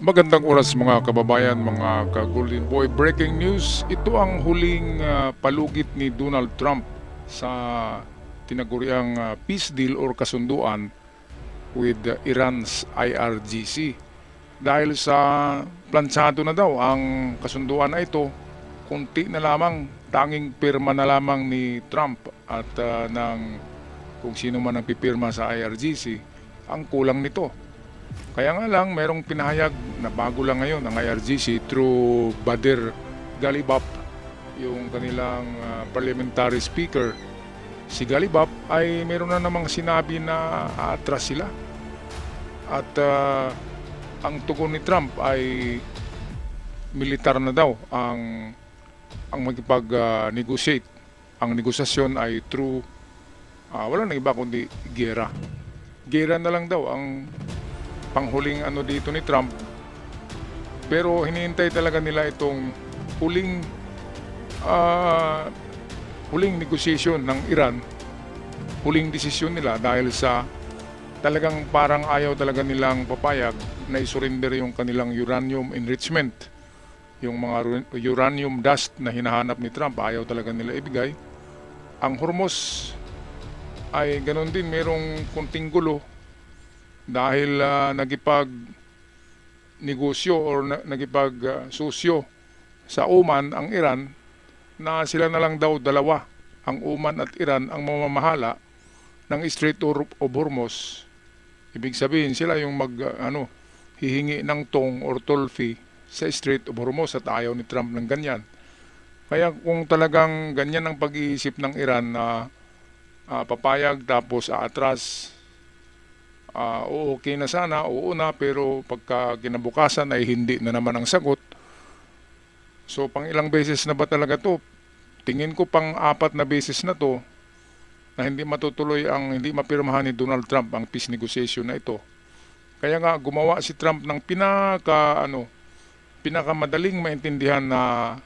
Magandang oras mga kababayan, mga ka-Golden Boy. Breaking news, ito ang huling palugit ni Donald Trump sa tinaguriang peace deal or kasunduan with Iran's IRGC. Dahil sa planchado na daw ang kasunduan na ito, kunti na lamang, tanging pirma na lamang ni Trump at ng kung sino man ang pipirma sa IRGC, ang kulang nito. Kaya nga lang, merong pinahayag na bago lang ngayon ang IRGC through Bader Galibaf, yung kanilang parliamentary speaker. Si Galibaf ay meron na namang sinabi na aatras sila. At ang tugon ni Trump ay militar na daw ang magpag-negotiate. Ang negosasyon ay through wala nang iba kundi gera. Gera na lang daw ang panghuling ano dito ni Trump, pero hinihintay talaga nila itong huling huling negotiation ng Iran, huling desisyon nila dahil sa talagang parang ayaw talaga nilang papayag na isurrender yung kanilang uranium enrichment, yung mga uranium dust na hinahanap ni Trump, ayaw talaga nila ibigay. Ang Hormuz ay ganoon din, merong kunting gulo dahil nagipag-negosyo or nagipag-susyo sa Oman ang Iran na sila na lang daw dalawa, ang Oman at Iran, ang mamamahala ng Strait of Hormuz. Ibig sabihin sila yung hihingi ng tong or toll fee sa Strait of Hormuz at ayaw ni Trump ng ganyan. Kaya kung talagang ganyan ang pag-iisip ng Iran na papayag tapos aatras, okay na sana, oo na, pero pagka kinabukasan ay hindi na naman ang sagot. So pang ilang beses na ba talaga to? Tingin ko pang 4 na beses na to na hindi matutuloy, ang hindi mapirmahan ni Donald Trump ang peace negotiation na ito. Kaya nga gumawa si Trump ng pinakamadaling maintindihan na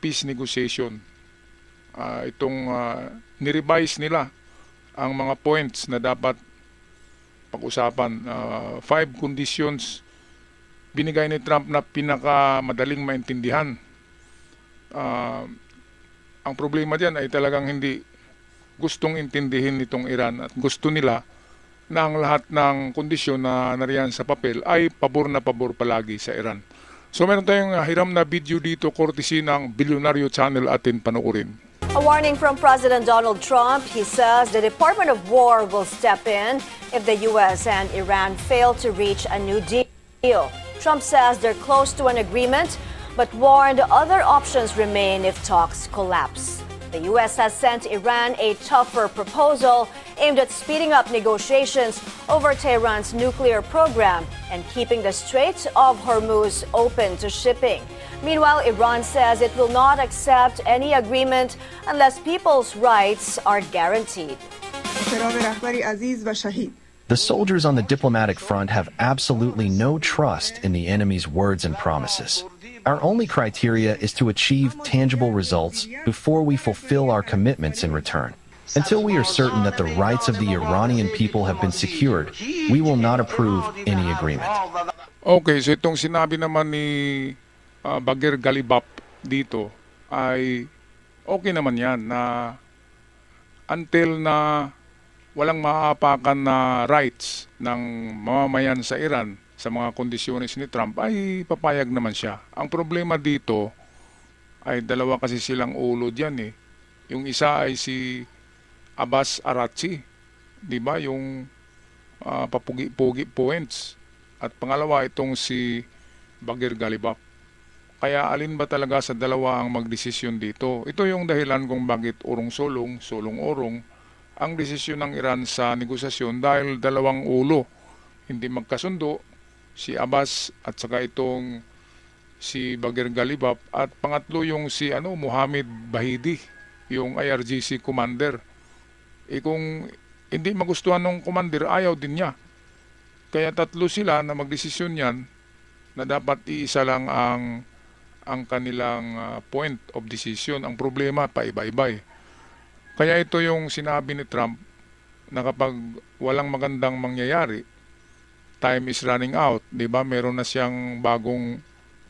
peace negotiation. Nirevise nila ang mga points na dapat pag-usapan. 5 conditions binigay ni Trump na pinakamadaling maintindihan. Ang problema diyan ay talagang hindi gustong intindihin nitong Iran at gusto nila na ang lahat ng kondisyon na nariyan sa papel ay pabor na pabor palagi sa Iran. So meron tayong hiram na video dito courtesy ng Bilyonaryo Channel, atin panoorin. A warning from President Donald Trump. He says the Department of War will step in if the U.S. and Iran fail to reach a new deal. Trump says they're close to an agreement, but warned other options remain if talks collapse. The U.S. has sent Iran a tougher proposal aimed at speeding up negotiations over Tehran's nuclear program and keeping the Strait of Hormuz open to shipping. Meanwhile, Iran says it will not accept any agreement unless people's rights are guaranteed. The soldiers on the diplomatic front have absolutely no trust in the enemy's words and promises. Our only criteria is to achieve tangible results before we fulfill our commitments in return. Until we are certain that the rights of the Iranian people have been secured, we will not approve any agreement. Okay, so itong sinabi naman ni Bader Galibaf dito ay okay naman yan na until na walang maapakan na rights ng mamamayan sa Iran sa mga kondisyones ni Trump ay papayag naman siya. Ang problema dito ay dalawa kasi silang ulo diyan eh. Yung isa ay si Abbas Araghchi, 'di ba? Yung papugi-pugi points. At pangalawa itong si Bader Galibaf. Kaya alin ba talaga sa dalawa ang magdesisyon dito? Ito yung dahilan kung bakit urong-sulong, sulong-urong ang desisyon ng Iran sa negosasyon dahil dalawang ulo hindi magkasundo, si Abbas at saka itong si Bader Galibaf, at pangatlo yung si Mohammed Bahidi, yung IRGC commander. Kung hindi magustuhan ng commander, ayaw din niya. Kaya tatlo sila na magdesisyon yan na dapat iisa lang ang kanilang point of decision. Ang problema, paiba-iba. Kaya ito yung sinabi ni Trump na kapag walang magandang mangyayari, time is running out, 'di ba? Meron na siyang bagong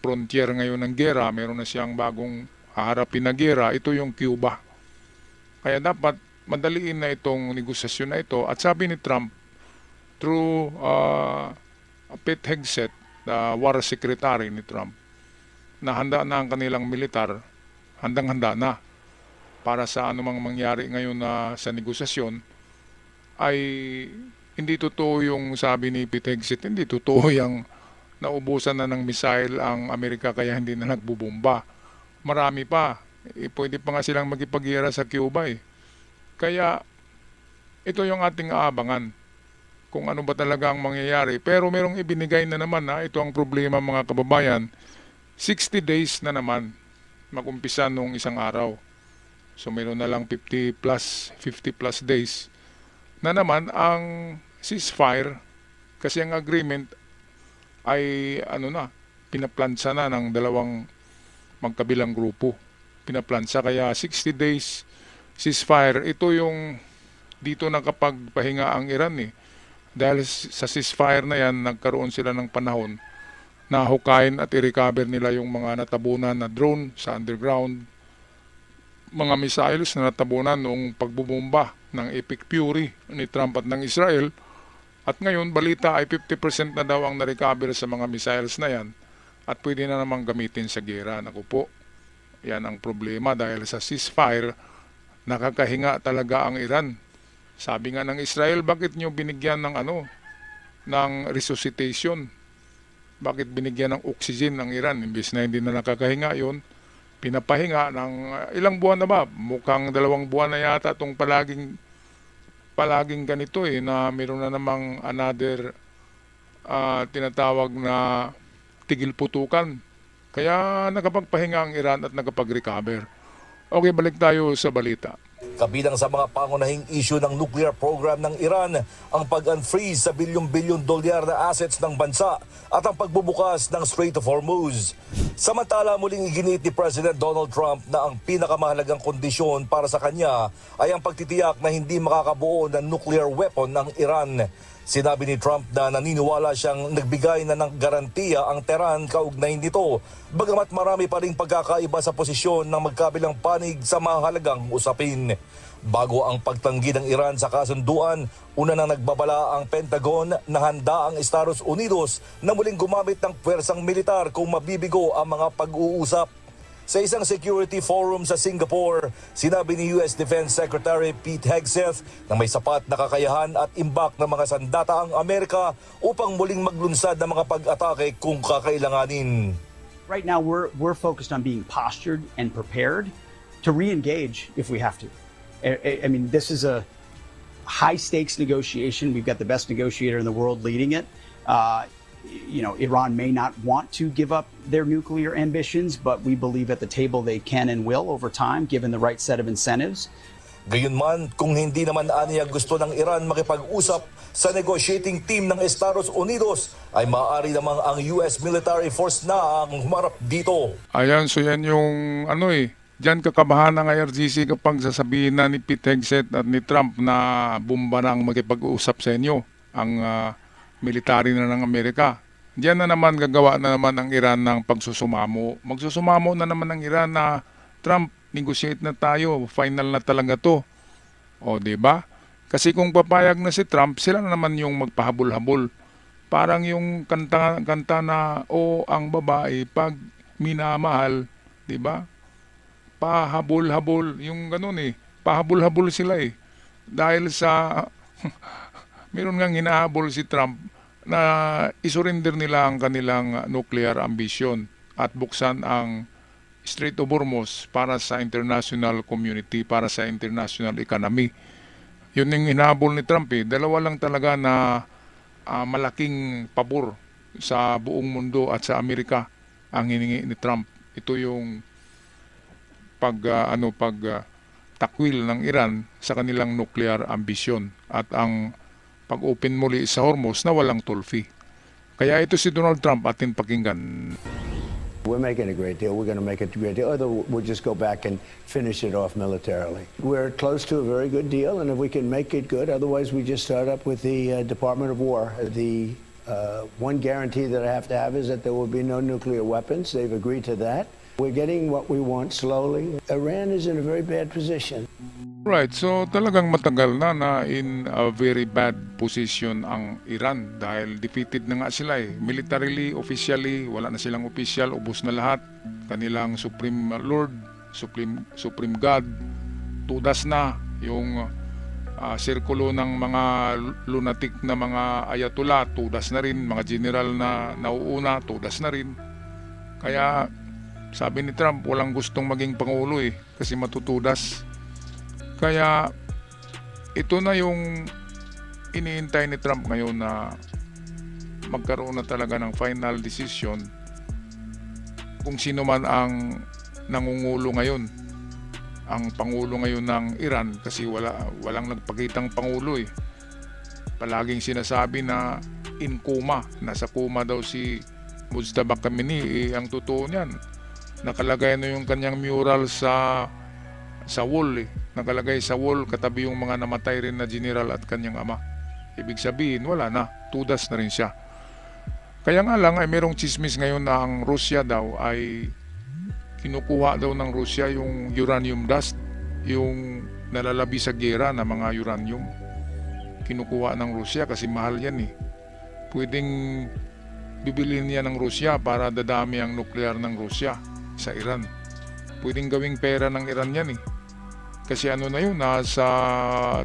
frontier ngayon ng gera, meron na siyang bagong haharapin na gera, ito yung Cuba. Kaya dapat madaliin na itong negosasyon na ito. At sabi ni Trump, through Pete Hegseth, the war secretary ni Trump, na handa na ang kanilang militar, handang-handa na para sa anumang mangyari ngayon na sa negosasyon, ay hindi totoo yung sabi ni Pete Hegseth, hindi totoo yung naubusan na ng missile ang Amerika kaya hindi na nagbubomba. Marami pa. Pwede pa nga silang magipag-gira sa Cuba eh. Kaya ito yung ating aabangan kung ano ba talaga ang mangyayari. Pero merong ibinigay na naman na ito ang problema mga kababayan. 60 days na naman mag-umpisa nung isang araw. So meron na lang 50 plus days na naman ang ceasefire kasi ang agreement ay pinaplansa na ng dalawang magkabilang grupo. Pinaplansa kaya 60 days ceasefire. Ito yung dito nakapagpahinga ang Iran eh. Dahil sa ceasefire na yan, nagkaroon sila ng panahon na hukayin at i-recover nila yung mga natabunan na drone sa underground, mga missiles na natabunan noong pagbubomba ng Epic Fury ni Trump at ng Israel. At ngayon, balita ay 50% na daw ang na-recover sa mga missiles na yan at pwede na namang gamitin sa gera. Naku po, yan ang problema dahil sa ceasefire, nakakahinga talaga ang Iran. Sabi nga ng Israel, bakit nyo binigyan ng ng resuscitation? Bakit binigyan ng oxygen ng Iran? Imbis na hindi na nakakahinga yon, pinapahinga ng ilang buwan na ba? Mukhang 2 buwan na yata itong palaging ganito eh, na mayroon na namang another tinatawag na tigil putukan. Kaya nakapagpahinga ang Iran at nakapag-recover. Okay, balik tayo sa balita. Kabilang sa mga pangunahing issue ng nuclear program ng Iran, ang pag-unfreeze sa bilyon-bilyon dolyar na assets ng bansa at ang pagbubukas ng Strait of Hormuz. Samantala, muling iginit ni President Donald Trump na ang pinakamahalagang kondisyon para sa kanya ay ang pagtitiyak na hindi makakabuo ng nuclear weapon ng Iran. Sinabi ni Trump na naniniwala siyang nagbigay na ng garantiya ang Tehran kaugnay nito, bagamat marami pa ring pagkakaiba sa posisyon ng magkabilang panig sa mahalagang usapin. Bago ang pagtanggi ng Iran sa kasunduan, una nang nagbabala ang Pentagon na handa ang Estados Unidos na muling gumamit ng pwersang militar kung mabibigo ang mga pag-uusap. Sa isang security forum sa Singapore, sinabi ni US Defense Secretary Pete Hegseth na may sapat na kakayahan at imbak ng mga sandata ang Amerika upang muling maglunsad ng mga pag-atake kung kakailanganin. Right now, we're focused on being postured and prepared to re-engage if we have to. I mean, this is a high-stakes negotiation. We've got the best negotiator in the world leading it. Iran may not want to give up their nuclear ambitions, but we believe at the table they can and will over time, given the right set of incentives. Gayunman, kung hindi naman aniya gusto ng Iran makipag-usap sa negotiating team ng Estados Unidos, ay maaari namang ang US military force na ang humarap dito. Ayan, so yan yung diyan kakabahan ng IRGC kapag sasabihin na ni Pete Hegseth at ni Trump na bomba nang makipag-usap sa inyo ang military na ng Amerika. Diyan na naman gagawa na naman ang Iran ng pagsusumamo. Magsusumamo na naman ang Iran na Trump, negotiate na tayo, final na talaga to. O, di ba? Kasi kung papayag na si Trump, sila na naman yung magpahabol-habol. Parang yung kanta na ang babae pag minamahal, di ba? Pahabol-habol, yung ganun eh. Pahabol-habol sila eh. Dahil sa meron ngang hinahabol si Trump na isurrender nila ang kanilang nuclear ambition at buksan ang Strait of Hormuz para sa international community, para sa international economy. Yun yung hinahabol ni Trump eh. Dalawa lang talaga na malaking pabor sa buong mundo at sa Amerika ang hiningi ni Trump. Ito yung takwil ng Iran sa kanilang nuclear ambition at ang pag-open muli sa Hormuz na walang toll fee. Kaya ito si Donald Trump atin pakinggan. We're making a great deal. We're going to make it a great deal. Other, we'll just go back and finish it off militarily. We're close to a very good deal, and if we can make it good, otherwise we just start up with the Department of War, the One guarantee that I have to have is that there will be no nuclear weapons. They've agreed to that. We're getting what we want slowly. Iran is in a very bad position. Right, so talagang matagal na in a very bad position ang Iran dahil defeated na nga sila eh. Militarily, officially, wala na silang official, ubos na lahat. Kanilang Supreme Lord, Supreme God, tudas na yung sirkulo ng mga lunatic na mga ayatollah, tudas na rin, mga general na nauuna, tudas na rin. Kaya sabi ni Trump, walang gustong maging pangulo eh, kasi matutudas. Kaya ito na yung iniintay ni Trump ngayon na magkaroon na talaga ng final decision kung sino man ang nangungulo ngayon. Ang pangulo ngayon ng Iran kasi walang nagpakitang pangulo eh. Palaging sinasabi na in coma, nasa coma daw si Mujtaba Khamenei. Ang totoo niyan, nakalagay na yung kanyang mural sa wall eh. Nakalagay sa wall katabi yung mga namatay rin na general at kanyang ama. Ibig sabihin wala na, tudas na rin siya. Kaya nga lang ay merong chismis ngayon na ang Russia daw ay kinukuha daw ng Russia yung uranium dust, yung nalalabi sa gera na mga uranium. Kinukuha ng Russia kasi mahal yan eh. Pwedeng bibilhin yan ng Russia para dadami ang nuclear ng Russia sa Iran. Pwedeng gawing pera ng Iran yan eh. Kasi ano na yun, nasa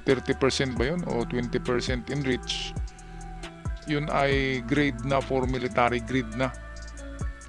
30% ba yun o 20% enriched. Yun ay grade na for military grade na.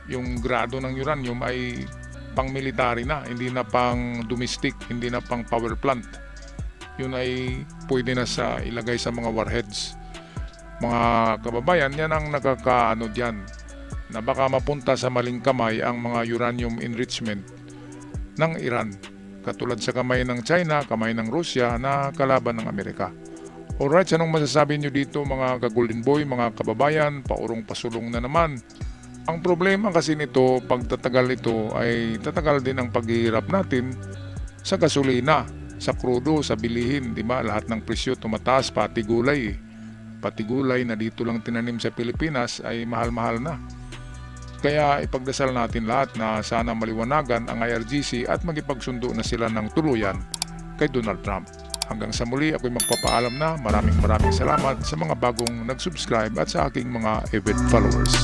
Yung grado ng uranium ay pang military na, hindi na pang domestic, hindi na pang power plant. Yun ay pwede na sa ilagay sa mga warheads. Mga kababayan, yan ang nakakaano dyan, na baka mapunta sa maling kamay ang mga uranium enrichment ng Iran. Katulad sa kamay ng China, kamay ng Russia na kalaban ng Amerika. Alright, anong masasabi nyo dito mga ka-Golden Boy, mga kababayan, paurong pasulong na naman. Ang problema kasi nito, pag tatagal ito, ay tatagal din ang paghihirap natin sa gasolina, sa krudo, sa bilihin, di ba? Lahat ng presyo tumataas, pati gulay. Pati gulay na dito lang tinanim sa Pilipinas ay mahal-mahal na. Kaya ipagdasal natin lahat na sana maliwanagan ang IRGC at magipagsundo na sila ng tuluyan kay Donald Trump. Hanggang sa muli, ako'y magpapaalam na. Maraming salamat sa mga bagong nag-subscribe at sa aking mga avid followers.